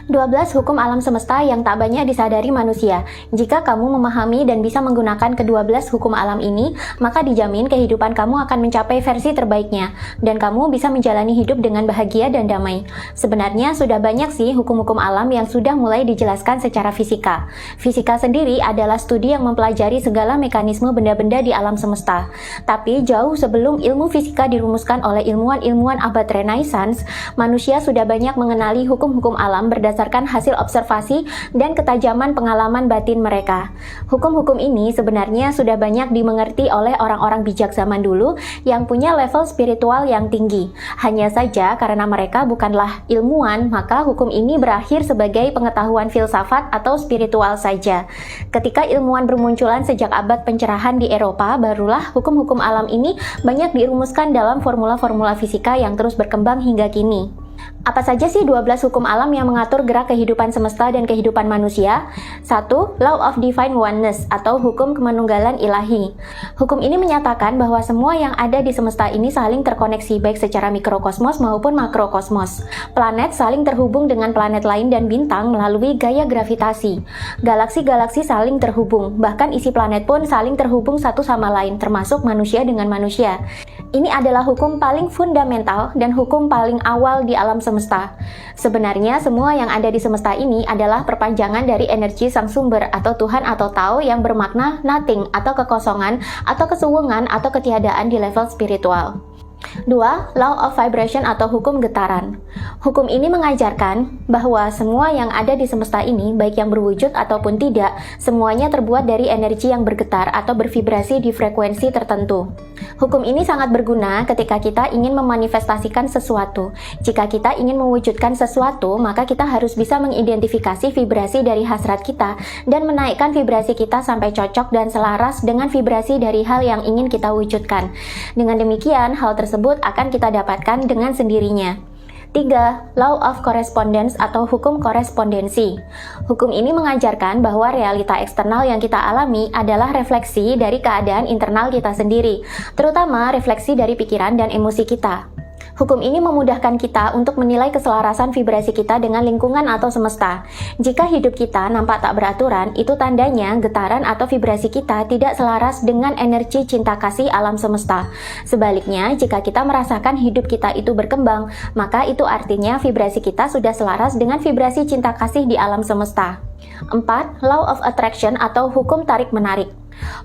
12 hukum alam semesta yang tak banyak disadari manusia. Jika kamu memahami dan bisa menggunakan ke-12 hukum alam ini, maka dijamin kehidupan kamu akan mencapai versi terbaiknya, dan kamu bisa menjalani hidup dengan bahagia dan damai. Sebenarnya sudah banyak sih hukum-hukum alam yang sudah mulai dijelaskan secara fisika. Fisika sendiri adalah studi yang mempelajari segala mekanisme benda-benda di alam semesta. Tapi jauh sebelum ilmu fisika dirumuskan oleh ilmuwan-ilmuwan abad Renaissance, manusia sudah banyak mengenali hukum-hukum alam berdasarkan hasil observasi dan ketajaman pengalaman batin mereka. Hukum-hukum ini sebenarnya sudah banyak dimengerti oleh orang-orang bijak zaman dulu yang punya level spiritual yang tinggi. Hanya saja karena mereka bukanlah ilmuwan, maka hukum ini berakhir sebagai pengetahuan filsafat atau spiritual saja. Ketika ilmuwan bermunculan sejak abad pencerahan di Eropa, barulah hukum-hukum alam ini banyak dirumuskan dalam formula-formula fisika yang terus berkembang hingga kini. Apa saja sih 12 hukum alam yang mengatur gerak kehidupan semesta dan kehidupan manusia? 1. Law of Divine Oneness atau hukum kemanunggalan ilahi. Hukum ini menyatakan bahwa semua yang ada di semesta ini saling terkoneksi baik secara mikrokosmos maupun makrokosmos. Planet saling terhubung dengan planet lain dan bintang melalui gaya gravitasi. Galaksi-galaksi saling terhubung, bahkan isi planet pun saling terhubung satu sama lain, termasuk manusia dengan manusia. Ini adalah hukum paling fundamental dan hukum paling awal di alam semesta. Sebenarnya semua yang ada di semesta ini adalah perpanjangan dari energi sang sumber atau Tuhan atau Tao yang bermakna nothing atau kekosongan atau kesuwengan atau ketiadaan di level spiritual. 2. Law of Vibration atau hukum getaran. Hukum ini mengajarkan bahwa semua yang ada di semesta ini, baik yang berwujud ataupun tidak, semuanya terbuat dari energi yang bergetar atau bervibrasi di frekuensi tertentu. Hukum ini sangat berguna ketika kita ingin memanifestasikan sesuatu. Jika kita ingin mewujudkan sesuatu, maka kita harus bisa mengidentifikasi vibrasi dari hasrat kita dan menaikkan vibrasi kita sampai cocok dan selaras dengan vibrasi dari hal yang ingin kita wujudkan. Dengan demikian, hal tersebut akan kita dapatkan dengan sendirinya. 3. Law of Correspondence atau hukum korespondensi. Hukum ini mengajarkan bahwa realita eksternal yang kita alami adalah refleksi dari keadaan internal kita sendiri, terutama refleksi dari pikiran dan emosi kita. Hukum ini memudahkan kita untuk menilai keselarasan vibrasi kita dengan lingkungan atau semesta. Jika hidup kita nampak tak beraturan, itu tandanya getaran atau vibrasi kita tidak selaras dengan energi cinta kasih alam semesta. Sebaliknya, jika kita merasakan hidup kita itu berkembang, maka itu artinya vibrasi kita sudah selaras dengan vibrasi cinta kasih di alam semesta. 4. Law of Attraction atau hukum tarik-menarik.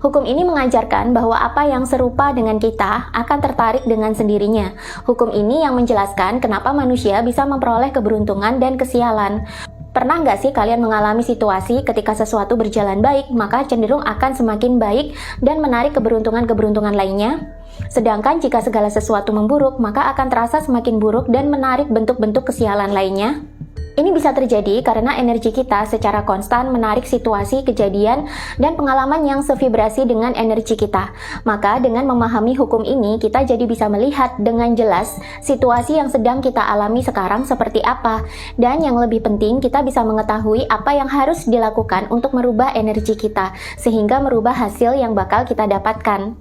Hukum ini mengajarkan bahwa apa yang serupa dengan kita akan tertarik dengan sendirinya. Hukum ini yang menjelaskan kenapa manusia bisa memperoleh keberuntungan dan kesialan. Pernah nggak sih kalian mengalami situasi ketika sesuatu berjalan baik, maka cenderung akan semakin baik dan menarik keberuntungan-keberuntungan lainnya? Sedangkan jika segala sesuatu memburuk, maka akan terasa semakin buruk dan menarik bentuk-bentuk kesialan lainnya? Ini bisa terjadi karena energi kita secara konstan menarik situasi, kejadian, dan pengalaman yang sevibrasi dengan energi kita. Maka dengan memahami hukum ini, kita jadi bisa melihat dengan jelas situasi yang sedang kita alami sekarang seperti apa. Dan yang lebih penting, kita bisa mengetahui apa yang harus dilakukan untuk merubah energi kita, sehingga merubah hasil yang bakal kita dapatkan.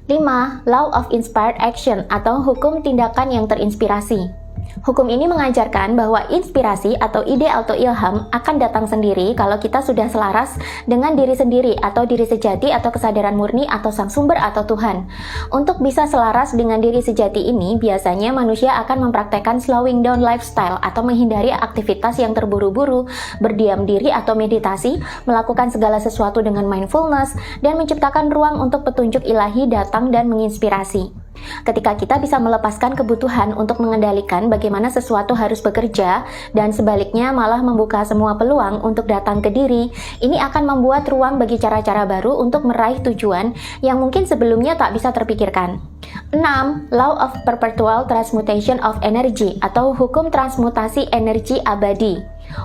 5. Law of Inspired Action atau hukum tindakan yang terinspirasi. Hukum ini mengajarkan bahwa inspirasi atau ide atau ilham akan datang sendiri kalau kita sudah selaras dengan diri sendiri atau diri sejati atau kesadaran murni atau sang sumber atau Tuhan. Untuk bisa selaras dengan diri sejati ini, biasanya manusia akan mempraktekkan slowing down lifestyle atau menghindari aktivitas yang terburu-buru, berdiam diri atau meditasi, melakukan segala sesuatu dengan mindfulness, dan menciptakan ruang untuk petunjuk ilahi datang dan menginspirasi. Ketika kita bisa melepaskan kebutuhan untuk mengendalikan bagaimana sesuatu harus bekerja dan sebaliknya malah membuka semua peluang untuk datang ke diri, ini akan membuat ruang bagi cara-cara baru untuk meraih tujuan yang mungkin sebelumnya tak bisa terpikirkan. 6. Law of Perpetual Transmutation of Energy atau hukum transmutasi energi abadi.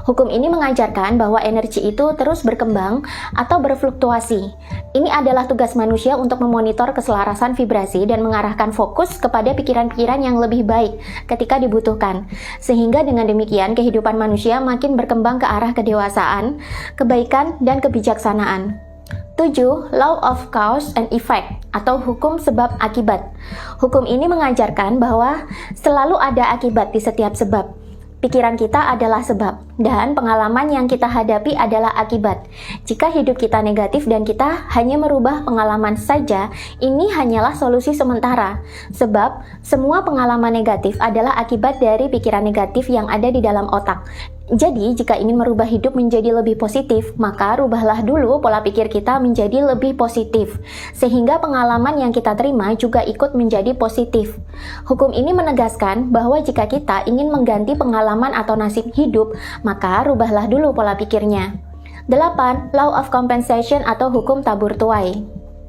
Hukum ini mengajarkan bahwa energi itu terus berkembang atau berfluktuasi. Ini adalah tugas manusia untuk memonitor keselarasan vibrasi dan mengarahkan fokus kepada pikiran-pikiran yang lebih baik ketika dibutuhkan. Sehingga dengan demikian kehidupan manusia makin berkembang ke arah kedewasaan, kebaikan, dan kebijaksanaan. 7. Law of Cause and Effect atau hukum sebab akibat. Hukum ini mengajarkan bahwa selalu ada akibat di setiap sebab. Pikiran kita adalah sebab. Dan pengalaman yang kita hadapi adalah akibat. Jika hidup kita negatif dan kita hanya merubah pengalaman saja, ini hanyalah solusi sementara. Sebab semua pengalaman negatif adalah akibat dari pikiran negatif yang ada di dalam otak. Jadi, jika ingin merubah hidup menjadi lebih positif, maka rubahlah dulu pola pikir kita menjadi lebih positif, sehingga pengalaman yang kita terima juga ikut menjadi positif. Hukum ini menegaskan bahwa jika kita ingin mengganti pengalaman atau nasib hidup, maka rubahlah dulu pola pikirnya. 8. Law of compensation atau hukum tabur tuai.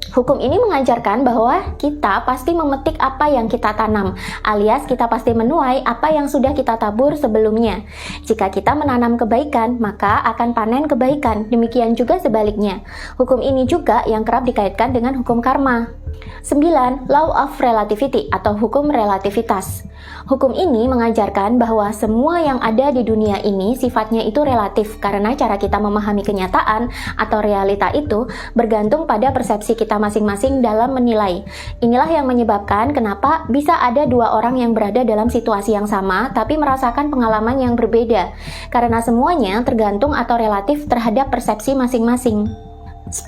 Hukum ini mengajarkan bahwa kita pasti memetik apa yang kita tanam, alias kita pasti menuai apa yang sudah kita tabur sebelumnya. Jika kita menanam kebaikan, maka akan panen kebaikan. Demikian juga sebaliknya. Hukum ini juga yang kerap dikaitkan dengan hukum karma. 9. Law of relativity atau hukum relativitas. Hukum ini mengajarkan bahwa semua yang ada di dunia ini sifatnya itu relatif karena cara kita memahami kenyataan atau realita itu bergantung pada persepsi kita masing-masing dalam menilai. Inilah yang menyebabkan kenapa bisa ada dua orang yang berada dalam situasi yang sama tapi merasakan pengalaman yang berbeda, karena semuanya tergantung atau relatif terhadap persepsi masing-masing. 10.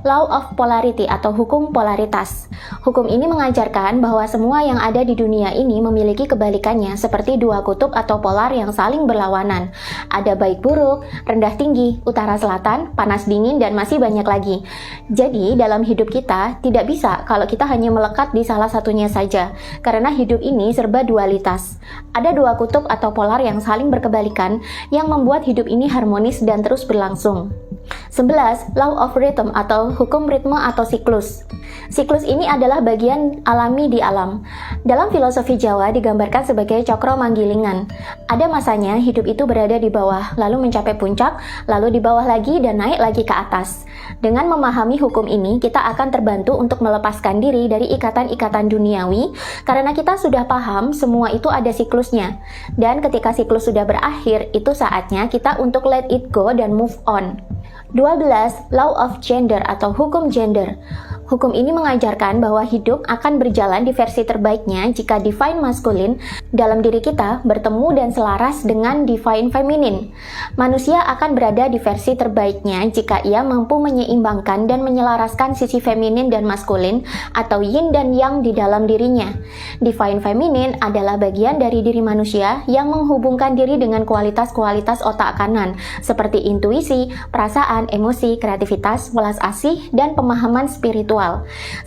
Law of polarity atau hukum polaritas. Hukum ini mengajarkan bahwa semua yang ada di dunia ini memiliki kebalikannya seperti dua kutub atau polar yang saling berlawanan. Ada baik buruk, rendah tinggi, utara selatan, panas dingin, dan masih banyak lagi. Jadi dalam hidup kita tidak bisa kalau kita hanya melekat di salah satunya saja, karena hidup ini serba dualitas. Ada dua kutub atau polar yang saling berkebalikan yang membuat hidup ini harmonis dan terus berlangsung. 11. Law of rhythm atau hukum ritme atau siklus. Siklus ini adalah bagian alami di alam. Dalam filosofi Jawa digambarkan sebagai cokro manggilingan. Ada masanya hidup itu berada di bawah, lalu mencapai puncak, lalu di bawah lagi dan naik lagi ke atas. Dengan memahami hukum ini, kita akan terbantu untuk melepaskan diri dari ikatan-ikatan duniawi, karena kita sudah paham semua itu ada siklusnya. Dan ketika siklus sudah berakhir, itu saatnya kita untuk let it go dan move on. 12. Law of gender atau hukum gender. Hukum ini mengajarkan bahwa hidup akan berjalan di versi terbaiknya jika divine masculine dalam diri kita bertemu dan selaras dengan divine feminine. Manusia akan berada di versi terbaiknya jika ia mampu menyeimbangkan dan menyelaraskan sisi feminin dan maskulin atau yin dan yang di dalam dirinya. Divine feminine adalah bagian dari diri manusia yang menghubungkan diri dengan kualitas-kualitas otak kanan seperti intuisi, perasaan, emosi, kreativitas, welas asih, dan pemahaman spiritual.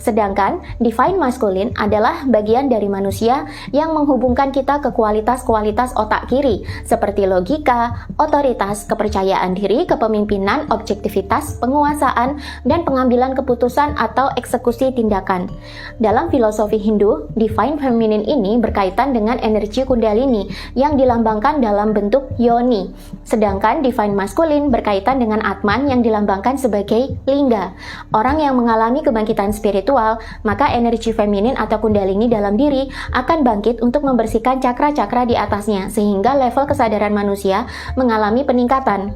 Sedangkan divine masculine adalah bagian dari manusia yang menghubungkan kita ke kualitas-kualitas otak kiri seperti logika, otoritas, kepercayaan diri, kepemimpinan, objektivitas, penguasaan, dan pengambilan keputusan atau eksekusi tindakan. Dalam filosofi Hindu, divine feminine ini berkaitan dengan energi kundalini yang dilambangkan dalam bentuk yoni. Sedangkan divine masculine berkaitan dengan Atman yang dilambangkan sebagai lingga. Orang yang mengalami kebangkitan spiritual, maka energi feminin atau kundalini dalam diri akan bangkit untuk membersihkan cakra-cakra di atasnya, sehingga level kesadaran manusia mengalami peningkatan.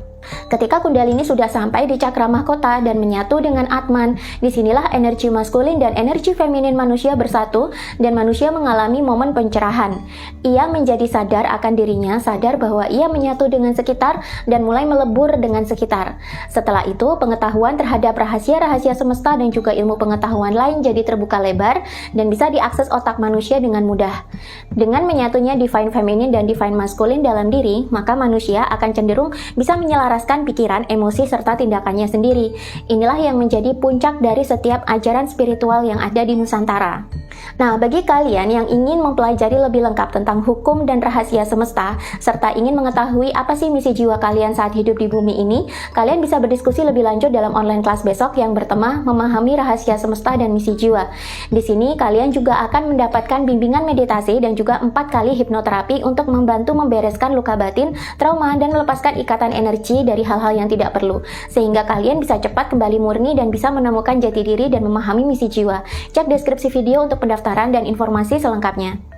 Ketika kundalini sudah sampai di cakra mahkota dan menyatu dengan Atman, disinilah energi maskulin dan energi feminin manusia bersatu dan manusia mengalami momen pencerahan. Ia menjadi sadar akan dirinya, sadar bahwa ia menyatu dengan sekitar dan mulai melebur dengan sekitar. Setelah itu, pengetahuan terhadap rahasia-rahasia semesta dan juga ilmu pengetahuan lain jadi terbuka lebar dan bisa diakses otak manusia dengan mudah. Dengan menyatunya divine feminine dan divine maskulin dalam diri, maka manusia akan cenderung bisa menyelaraskan pikiran, emosi, serta tindakannya sendiri. Inilah yang menjadi puncak dari setiap ajaran spiritual yang ada di Nusantara. Nah, bagi kalian yang ingin mempelajari lebih lengkap tentang hukum dan rahasia semesta, serta ingin mengetahui apa sih misi jiwa kalian saat hidup di bumi ini, kalian bisa berdiskusi lebih lanjut dalam online kelas besok yang bertema memahami rahasia semesta dan misi jiwa. Di sini, kalian juga akan mendapatkan bimbingan meditasi dan juga 4 kali hipnoterapi untuk membantu membereskan luka batin, trauma, dan melepaskan ikatan energi dari hal-hal yang tidak perlu, sehingga kalian bisa cepat kembali murni dan bisa menemukan jati diri dan memahami misi jiwa. Cek deskripsi video untuk pendaftaran dan informasi selengkapnya.